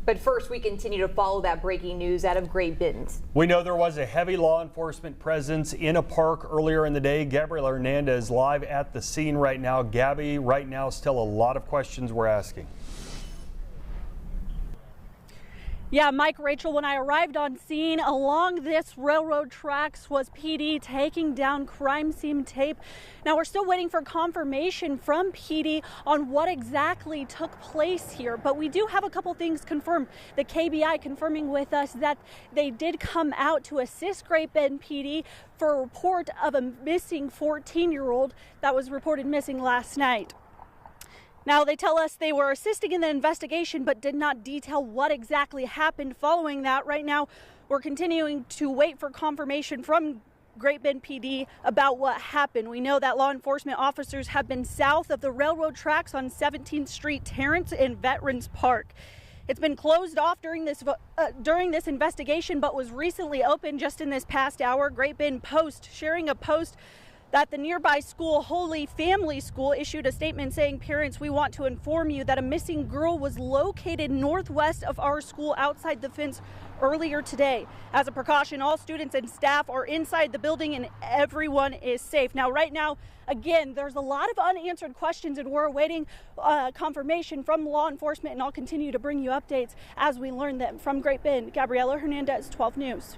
But first, we continue to follow that breaking news out of Great Bend. We know there was a heavy law enforcement presence in a park earlier in the day. Gabriela Hernandez live at the scene right now. Gabby, right now, still a lot of questions we're asking. Yeah, Mike, Rachel, when I arrived on scene along this railroad tracks was PD taking down crime scene tape. Now we're still waiting for confirmation from PD on what exactly took place here, but we do have a couple things confirmed. The KBI confirming with us that they did come out to assist Great Bend PD for a report of a missing 14-year-old that was reported missing last night. Now, they tell us they were assisting in the investigation but did not detail what exactly happened following that. Right now, we're continuing to wait for confirmation from Great Bend PD about what happened. We know that law enforcement officers have been south of the railroad tracks on 17th Street, Terrence, and Veterans Park. It's been closed off during this investigation, but was recently opened just in this past hour. Great Bend Post sharing a post that the nearby school, Holy Family School, issued a statement saying, "Parents, we want to inform you that a missing girl was located northwest of our school outside the fence earlier today. As a precaution, all students and staff are inside the building and everyone is safe." Now, right now, again, there's a lot of unanswered questions and we're awaiting confirmation from law enforcement, and I'll continue to bring you updates as we learn them. From Great Bend, Gabriela Hernandez, 12 News.